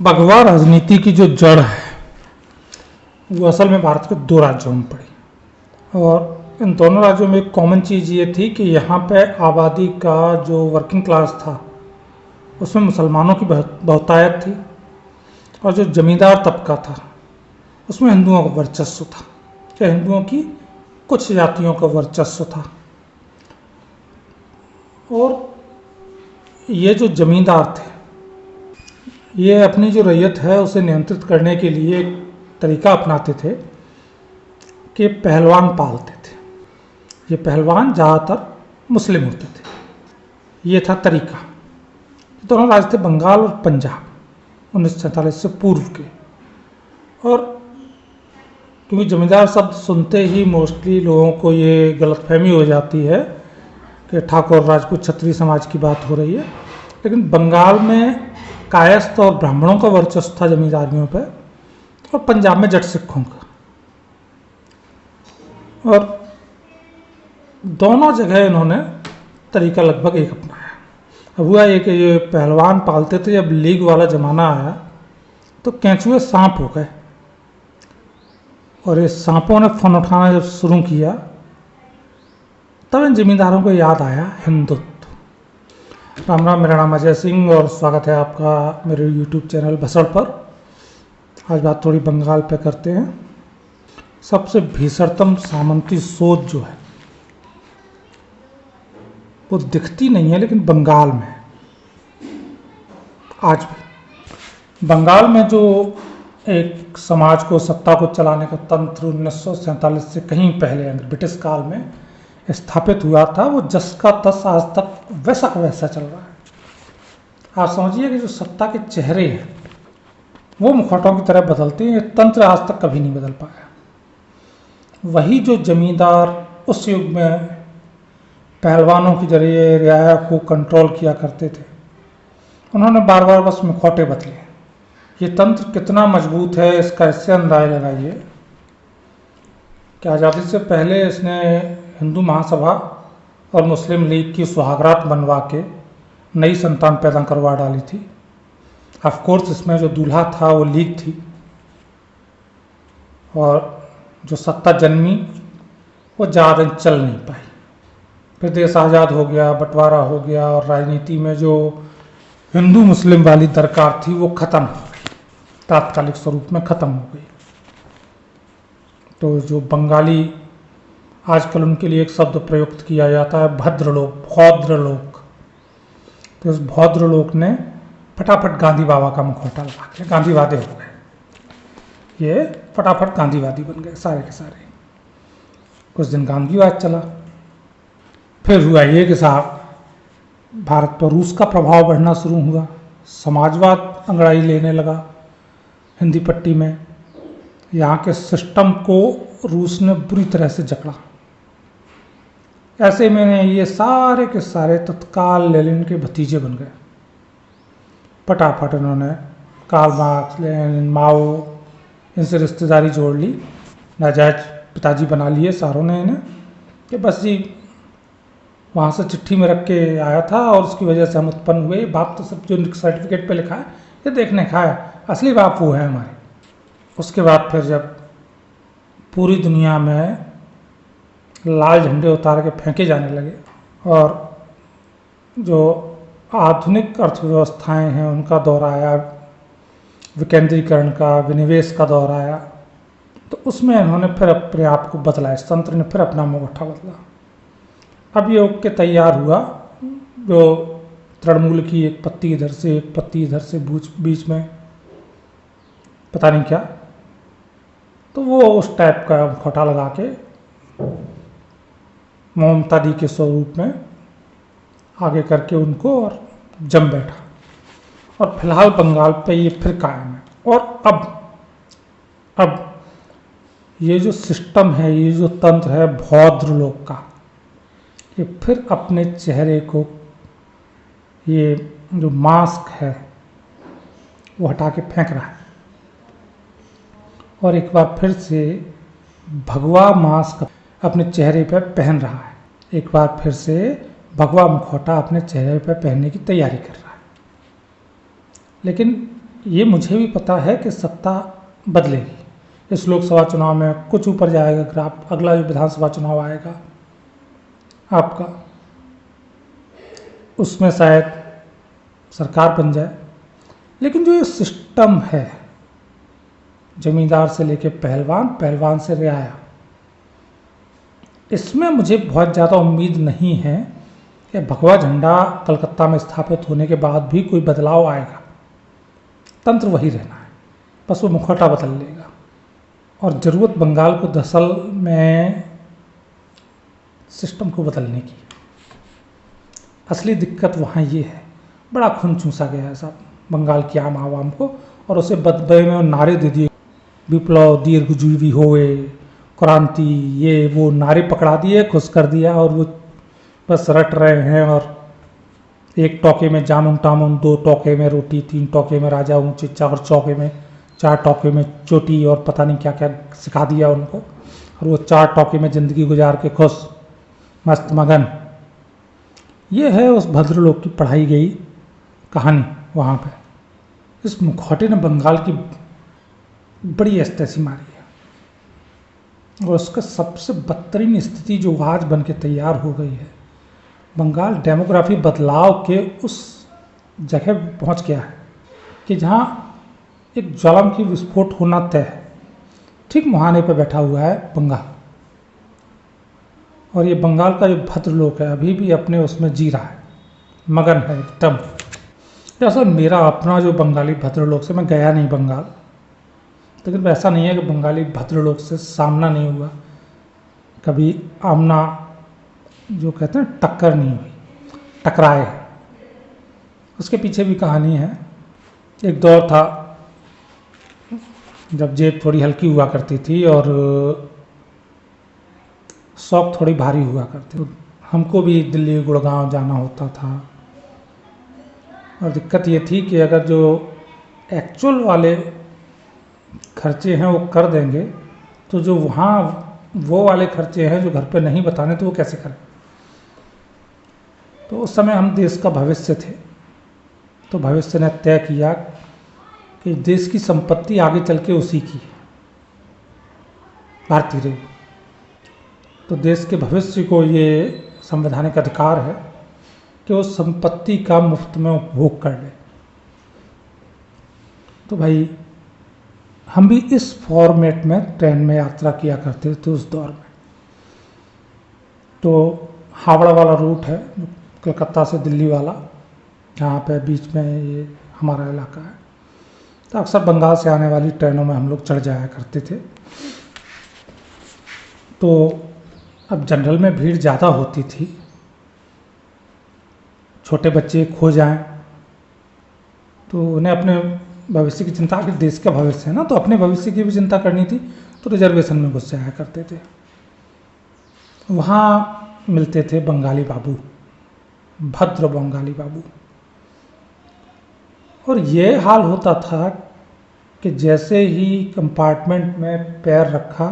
भगवा राजनीति की जो जड़ है वो असल में भारत के दो राज्यों में पड़ी और इन दोनों राज्यों में एक कॉमन चीज़ ये थी कि यहाँ पे आबादी का जो वर्किंग क्लास था उसमें मुसलमानों की बहुतायत थी और जो जमींदार तबका था उसमें हिंदुओं का वर्चस्व था या हिंदुओं की कुछ जातियों का वर्चस्व था। और ये जो जमींदार थे ये अपनी जो रैयत है उसे नियंत्रित करने के लिए एक तरीका अपनाते थे कि पहलवान पालते थे। ये पहलवान ज़्यादातर मुस्लिम होते थे। ये था तरीका। दोनों राज्य थे बंगाल और पंजाब 1947 से पूर्व के। और क्योंकि जमींदार शब्द सुनते ही मोस्टली लोगों को ये गलतफहमी हो जाती है कि ठाकुर राजपूत क्षत्रिय समाज की बात हो रही है, लेकिन बंगाल में कायस्थ और ब्राह्मणों का वर्चस्व था जमींदारियों पर और पंजाब में जट सिखों का। और दोनों जगह इन्होंने तरीका लगभग एक अपनाया। अब हुआ ये कि ये पहलवान पालते थे, जब लीग वाला ज़माना आया तो केंचुए सांप हो गए और ये सांपों ने फन उठाना जब शुरू किया तब इन जमींदारों को याद आया हिंदुत्व। राम राम, मेरा नाम अजय सिंह और स्वागत है आपका मेरे YouTube चैनल भसड़ पर। आज बात थोड़ी बंगाल पे करते हैं। सबसे भीषणतम सामंती सोच जो है वो दिखती नहीं है, लेकिन बंगाल में है। आज भी बंगाल में जो एक समाज को, सत्ता को चलाने का तंत्र 1947 से कहीं पहले ब्रिटिश काल में स्थापित हुआ था, वो जस का तस आज तक वैसा का वैसा चल रहा है। आप समझिए कि जो सत्ता के चेहरे हैं वो मुखौटों की तरह बदलते हैं, तंत्र आज तक कभी नहीं बदल पाया। वही जो जमींदार उस युग में पहलवानों के जरिए रियाया को कंट्रोल किया करते थे, उन्होंने बार बार बस मुखौटे बदले। ये तंत्र कितना मजबूत है इसका इससे अंदाजा लगाइए कि आज़ादी से पहले इसने हिंदू महासभा और मुस्लिम लीग की सुहागरात बनवा के नई संतान पैदा करवा डाली थी। ऑफ कोर्स इसमें जो दूल्हा था वो लीग थी और जो सत्ता जन्मी वो ज़्यादा चल नहीं पाई। फिर देश आज़ाद हो गया, बंटवारा हो गया और राजनीति में जो हिंदू मुस्लिम वाली दरकार थी वो ख़त्म हो गई, तात्कालिक स्वरूप में ख़त्म हो गई। तो जो बंगाली आजकल उनके लिए एक शब्द प्रयुक्त किया जाता है भद्रलोक, भौद्रलोक। तो इस भौद्रलोक ने फटाफट गांधी बाबा का मुखौटा लगा के गांधीवादी हो गए। ये फटाफट गांधीवादी बन गए सारे के सारे। कुछ दिन गांधीवाद चला, फिर हुआ ये कि साहब भारत पर रूस का प्रभाव बढ़ना शुरू हुआ, समाजवाद अंगड़ाई लेने लगा हिंदी पट्टी में। यहाँ के सिस्टम को रूस ने बुरी तरह से जकड़ा। ऐसे में ये सारे के सारे तत्काल लेनिन के भतीजे बन गए। फटाफट इन्होंने कार्ल मार्क्स, लेनिन, माओ इनसे रिश्तेदारी जोड़ ली, नाजायज पिताजी बना लिए सारों ने इन्हें कि बस जी वहाँ से चिट्ठी में रख के आया था और उसकी वजह से हम उत्पन्न हुए। बाप तो सब जो सर्टिफिकेट पे लिखा है ये देखने का है, असली बाप वो है हमारे। उसके बाद फिर जब पूरी दुनिया में लाल झंडे उतार के फेंके जाने लगे और जो आधुनिक अर्थव्यवस्थाएं हैं उनका दौर आया, विकेंद्रीकरण का, विनिवेश का दौर आया, तो उसमें इन्होंने फिर अपने आप को बदला। इस तंत्र ने फिर अपना मुखौटा बदला। अब ये ओके तैयार हुआ, जो तृणमूल की एक पत्ती इधर से एक पत्ती इधर से बीच में पता नहीं क्या, तो वो उस टाइप का मुखौटा लगा के ममता दी के स्वरूप में आगे करके उनको और जम बैठा। और फिलहाल बंगाल पे ये फिर कायम है। और अब ये जो सिस्टम है, ये जो तंत्र है भौद्रलोक का, ये फिर अपने चेहरे को, ये जो मास्क है वो हटा के फेंक रहा है और एक बार फिर से भगवा मास्क अपने चेहरे पर पहन रहा है। एक बार फिर से भगवा मुखौटा अपने चेहरे पर पहनने की तैयारी कर रहा है। लेकिन ये मुझे भी पता है कि सत्ता बदलेगी। इस लोकसभा चुनाव में कुछ ऊपर जाएगा ग्राफ, अगला जो विधानसभा चुनाव आएगा आपका, उसमें शायद सरकार बन जाए। लेकिन जो ये सिस्टम है, जमींदार से लेके पहलवान, पहलवान से रियाया, इसमें मुझे बहुत ज़्यादा उम्मीद नहीं है कि भगवा झंडा कलकत्ता में स्थापित होने के बाद भी कोई बदलाव आएगा। तंत्र वही रहना है, बस वो मुखौटा बदल लेगा। और ज़रूरत बंगाल को दरअसल में सिस्टम को बदलने की। असली दिक्कत वहाँ ये है, बड़ा खून चूसा गया है साहब बंगाल की आम आवाम को, और उसे बदबे में नारे दे दिए, विप्लव दीर्घजीवी होए, क्रांति, ये वो नारे पकड़ा दिए, खुश कर दिया, और वो बस रट रहे हैं। और एक टोके में जामुन टामुन, 2 टोके में रोटी, 3 टोके में राजा ऊँचे, 4 टोके में चोटी, और पता नहीं क्या क्या सिखा दिया उनको। और वो 4 टोके में ज़िंदगी गुजार के खुश मस्त मगन। ये है उस भद्रलोक की पढ़ाई गई कहानी वहाँ पे। इस मुखौटे ने बंगाल की बड़ी ऐसी मारी है, और उसका सबसे बदतरीन स्थिति जो आज बन के तैयार हो गई है, बंगाल डेमोग्राफी बदलाव के उस जगह पहुंच गया है कि जहां एक ज्वालामुखी विस्फोट होना तय है। ठीक मुहाने पर बैठा हुआ है बंगाल, और ये बंगाल का जो भद्रलोक है अभी भी अपने उसमें जी रहा है, मगन है एकदम। दरअसल मेरा अपना जो बंगाली भद्रलोक से, मैं गया नहीं बंगाल, लेकिन ऐसा नहीं है कि बंगाली भद्रलोक से सामना नहीं हुआ, कभी आमना जो कहते हैं टक्कर नहीं हुई, टकराए। उसके पीछे भी कहानी है। एक दौर था जब जेब थोड़ी हल्की हुआ करती थी और शौक थोड़ी भारी हुआ करती, तो हमको भी दिल्ली गुड़गांव जाना होता था। और दिक्कत ये थी कि अगर जो एक्चुअल वाले खर्चे हैं वो कर देंगे, तो जो वहाँ वो वाले खर्चे हैं जो घर पे नहीं बताने, तो वो कैसे करें। तो उस समय हम देश का भविष्य थे, तो भविष्य ने तय किया कि देश की संपत्ति आगे चल के उसी की है, भारतीय रेल। तो देश के भविष्य को ये संवैधानिक अधिकार है कि उस संपत्ति का मुफ्त में उपभोग कर ले। तो भाई हम भी इस फॉर्मेट में ट्रेन में यात्रा किया करते थे उस दौर में। तो हावड़ा वाला रूट है कलकत्ता से दिल्ली वाला, जहाँ पे बीच में ये हमारा इलाका है, तो अक्सर बंगाल से आने वाली ट्रेनों में हम लोग चढ़ जाया करते थे। तो अब जनरल में भीड़ ज़्यादा होती थी, छोटे बच्चे खो जाएं तो उन्हें अपने भविष्य की चिंता, आखिर देश का भविष्य है ना, तो अपने भविष्य की भी चिंता करनी थी, तो रिजर्वेशन में घुस जाया करते थे। वहाँ मिलते थे बंगाली बाबू, भद्र बंगाली बाबू, और ये हाल होता था कि जैसे ही कंपार्टमेंट में पैर रखा,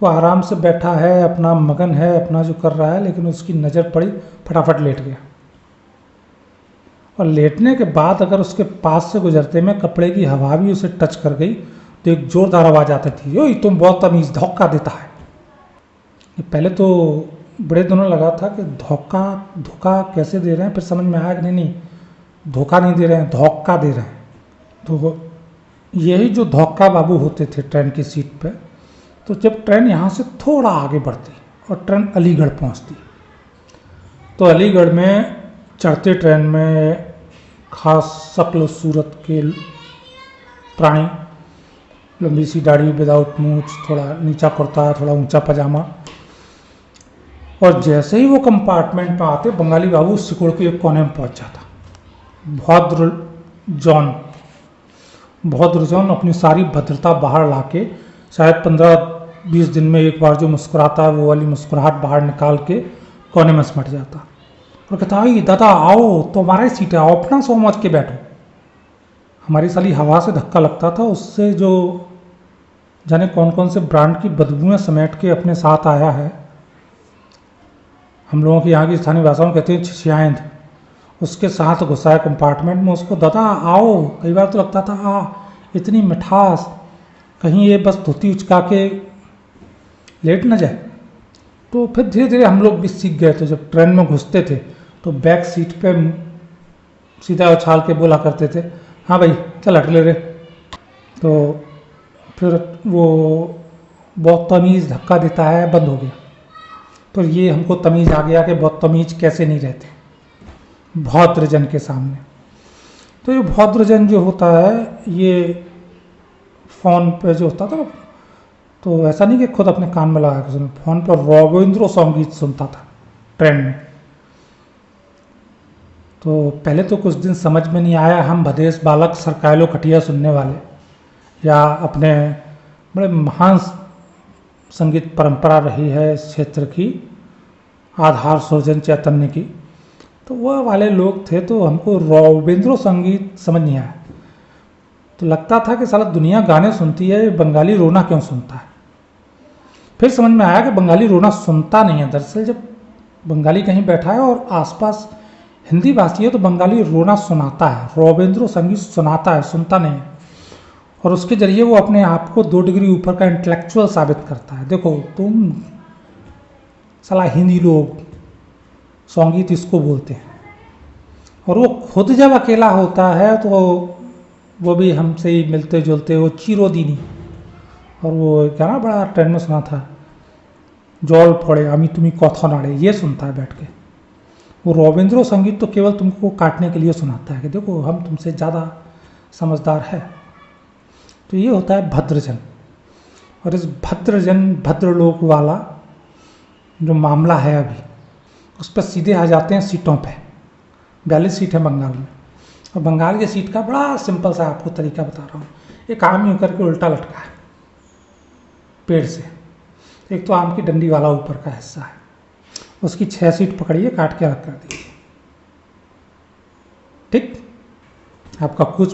वो आराम से बैठा है, अपना मगन है, अपना जो कर रहा है, लेकिन उसकी नज़र पड़ी, फटाफट लेट गया। और लेटने के बाद अगर उसके पास से गुजरते में कपड़े की हवा भी उसे टच कर गई, तो एक जोरदार आवाज़ आती थी, यो तुम बहुत तमीज़, धोखा देता है। पहले तो बड़े दिनों लगा था कि धोखा कैसे दे रहे हैं, फिर समझ में आया कि नहीं, धोखा नहीं दे रहे हैं, धोखा दे रहे हैं। तो यही जो धोखा बाबू होते थे ट्रेन की सीट पे, तो जब ट्रेन यहाँ से थोड़ा आगे बढ़ती और ट्रेन अलीगढ़ पहुँचती, तो अलीगढ़ में चढ़ते ट्रेन में खास शक्ल सूरत के प्राणी, लंबी सी दाढ़ी, विदाउट मूंछ, थोड़ा नीचा कुर्ता, थोड़ा ऊंचा पजामा, और जैसे ही वो कंपार्टमेंट में आते, बंगाली बाबू सिकुड़ के एक कोने में पहुंच जाता। भद्र जॉन अपनी सारी भद्रता बाहर लाके, शायद 15-20 दिन में एक बार जो मुस्कुराता है, वो वाली मुस्कुराहट बाहर निकाल के कोने में सिमट जाता और कहता, आई दादा आओ, तो हमारी सीट है, आओ अपना समझ के बैठो। हमारी साली हवा से धक्का लगता था, उससे जो जाने कौन कौन से ब्रांड की बदबुएं समेट के अपने साथ आया है। हम लोगों की यहाँ की स्थानीय भाषा में कहते हैं छिछियाएंद, उसके साथ घुसा है कंपार्टमेंट में, उसको दादा आओ, कई बार तो लगता था इतनी मिठास, कहीं ये बस धोती उचका के लेट न जाए। तो फिर धीरे धीरे हम लोग भी सीख गए थे, जब ट्रेन में घुसते थे तो बैक सीट पे सीधा उछाल के बोला करते थे, हाँ भाई चल हट ले रे। तो फिर वो बहुत तमीज़ धक्का देता है, बंद हो गया। तो ये हमको तमीज़ आ गया कि बहुत तमीज़ कैसे नहीं रहते भौद्रजन के सामने। तो ये भौद्रजन जो होता है ये फ़ोन पे जो होता था, तो ऐसा नहीं कि खुद अपने कान में लगा के सुनो, फ़ोन पर रविंद्र संगीत सुनता था ट्रेन में। तो पहले तो कुछ दिन समझ में नहीं आया, हम भदेश बालक सरकायलो खटिया सुनने वाले, या अपने बड़े महान संगीत परंपरा रही है इस क्षेत्र की, आधार सृजन चैतन्य की, तो वह वाले लोग थे। तो हमको रविंद्र संगीत समझ नहीं आया, तो लगता था कि साला दुनिया गाने सुनती है, बंगाली रोना क्यों सुनता है। फिर समझ में आया कि बंगाली रोना सुनता नहीं है, दरअसल जब बंगाली कहीं बैठा है और आसपास हिंदी भाषी है तो बंगाली रोना सुनाता है, रविंद्र संगीत सुनाता है, सुनता नहीं है। और उसके जरिए वो अपने आप को 2 डिग्री ऊपर का इंटेलेक्चुअल साबित करता है, देखो तुम साला हिंदी लोग संगीत इसको बोलते हैं। और वो खुद जब अकेला होता है तो वो भी हमसे ही मिलते जुलते, वो चिरोदिनी। और वो गाना बड़ा ट्रेंड में सुना था, जल पड़े अमी तुम्हें कथा नाड़े, ये सुनता है बैठ के। वो रविंद्र संगीत तो केवल तुमको काटने के लिए सुनाता है कि देखो हम तुमसे ज़्यादा समझदार है। तो ये होता है भद्रजन। और इस भद्रजन भद्रलोक वाला जो मामला है अभी, उस पर सीधे आ जाते हैं सीटों पे। 42 सीट है बंगाल में, और बंगाल की सीट का बड़ा सिंपल सा आपको तरीका बता रहा हूँ। एक आम यूँ करके उल्टा लटका है पेड़ से, एक तो आम की डंडी वाला ऊपर का हिस्सा है, उसकी 6 सीट पकड़िए, काट के अलग कर दीजिए। ठीक, आपका कूच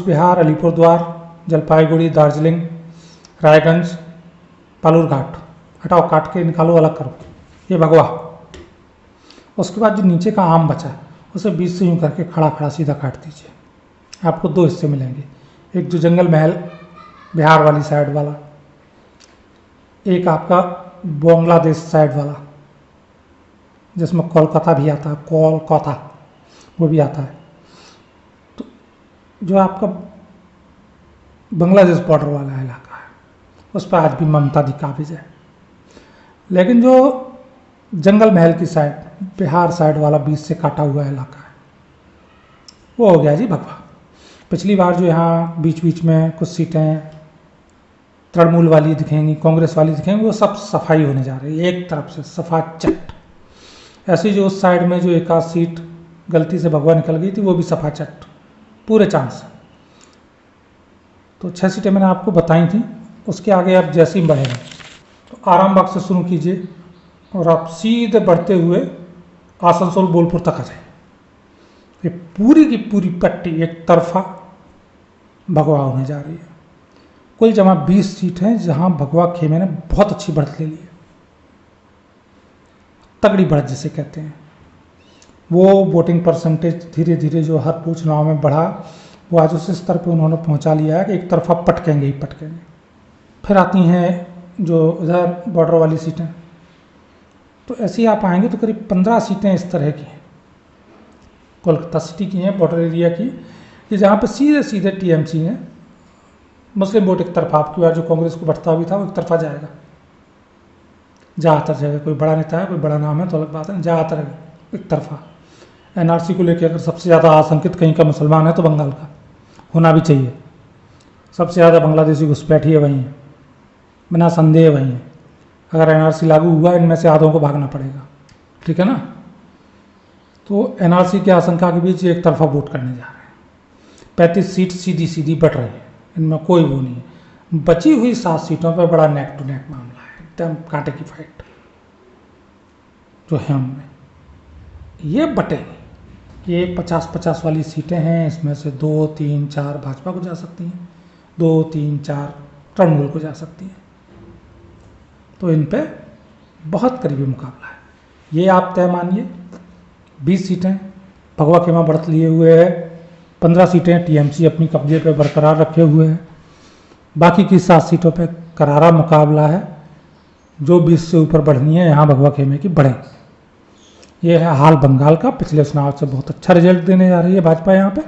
बिहार, अलीपुरद्वार, जलपाईगुड़ी, दार्जिलिंग, रायगंज, बालूरघाट हटाओ, काट के निकालो, अलग करो, ये भगवा। उसके बाद जो नीचे का आम बचा उसे बीच से यूँ करके खड़ा खड़ा सीधा काट दीजिए। आपको 2 हिस्से मिलेंगे, एक जो जंगल महल बिहार वाली साइड वाला, एक आपका बांग्लादेश साइड वाला जिसमें कोलकाता भी आता है, कोलकाता वो भी आता है। तो जो आपका बांग्लादेश बॉर्डर वाला इलाका है उस पर आज भी ममता दी काबिज है। लेकिन जो जंगल महल की साइड, बिहार साइड वाला बीच से काटा हुआ इलाका है, वो हो गया जी भगवा। पिछली बार जो यहाँ बीच बीच में कुछ सीटें तृणमूल वाली दिखेंगी, कांग्रेस वाली दिखेंगी, वो सब सफाई होने जा रही है, एक तरफ से सफा चट। ऐसी जो उस साइड में जो एक आध सीट गलती से भगवा निकल गई थी वो भी सफा चट, पूरे चांस। तो 6 सीटें मैंने आपको बताई थी। उसके आगे आप जैसे ही बढ़ेंगे तो आरामबाग से शुरू कीजिए और आप सीधे बढ़ते हुए आसनसोल बोलपुर तक आ जाए। ये पूरी की पूरी पट्टी एक तरफा भगवा होने जा रही है। कुल जमा 20 सीट हैं जहां भगवा खेमे ने बहुत अच्छी बढ़त ले ली है, तगड़ी बढ़त जिसे कहते हैं। वो वोटिंग परसेंटेज धीरे धीरे जो हर पूछ चुनाव में बढ़ा, वो आज उस स्तर पे उन्होंने पहुंचा लिया है कि एक तरफा पटकेंगे ही पटकेंगे। फिर आती हैं जो इधर बॉर्डर वाली सीटें, तो ऐसे ही आप आएंगे तो करीब 15 सीटें इस तरह की हैं, कोलकाता सिटी की हैं, बॉर्डर एरिया की, कि जहाँ पे सीधे सीधे टीएमसी हैं। मुस्लिम वोट एक तरफा, आपकी बार जो कांग्रेस को बढ़ता भी था वो एक तरफा जाएगा, ज़्यादातर जगह। कोई बड़ा नेता है, कोई बड़ा नाम है तो अलग बात है, ज़्यादातर एक तरफा। एनआरसी को लेकर अगर सबसे ज़्यादा आशंकित कहीं का मुसलमान है तो बंगाल का होना भी चाहिए। सबसे ज़्यादा बांग्लादेशी घुसपैठी है वहीं है, बिना संदेह वहीं है। अगर एनआरसी लागू हुआ इनमें से आधों को भागना पड़ेगा, ठीक है ना। तो एनआरसी की आशंका के बीच एक तरफा वोट करने जा रहे हैं। 35 सीट सीधी सीधी बढ़ रही है, इनमें कोई वो नहीं है। बची हुई 7 सीटों पर बड़ा नेक टू नेक मामला है, एकदम कांटे की फाइट जो है उनमें। ये बटेंगे, ये 50-50 वाली सीटें हैं, इसमें से 2, 3, 4 भाजपा को जा सकती हैं, 2, 3, 4 तृणमूल को जा सकती हैं। तो इन पे बहुत करीबी मुकाबला है। ये आप तय मानिए 20 सीटें भगवा खेमा बढ़त लिए हुए है। 15 सीटें टीएमसी अपनी कब्जे पे बरकरार रखे हुए हैं। बाकी की 7 सीटों पे करारा मुकाबला है। जो 20 से ऊपर बढ़नी है यहाँ भगवा खेमे की बढ़े। ये है हाल बंगाल का। पिछले चुनाव से बहुत अच्छा रिजल्ट देने जा रही है भाजपा यहाँ पे।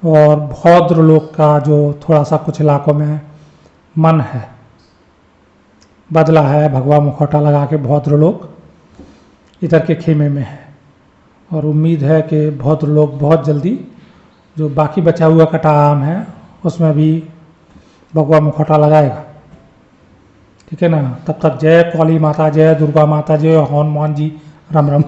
और भौद्र लोग का जो थोड़ा सा कुछ इलाकों में मन है बदला है, भगवा मुखौटा लगा के भौद्र लोग इधर के खेमे में है। और उम्मीद है कि भौद्र लोग बहुत जल्दी जो बाकी बचा हुआ कटा आम है उसमें भी भगवा मुखौटा लगाएगा। ठीक है ना। तब तक जय कौली माता, जय दुर्गा माता, जय हनुमान जी, राम राम।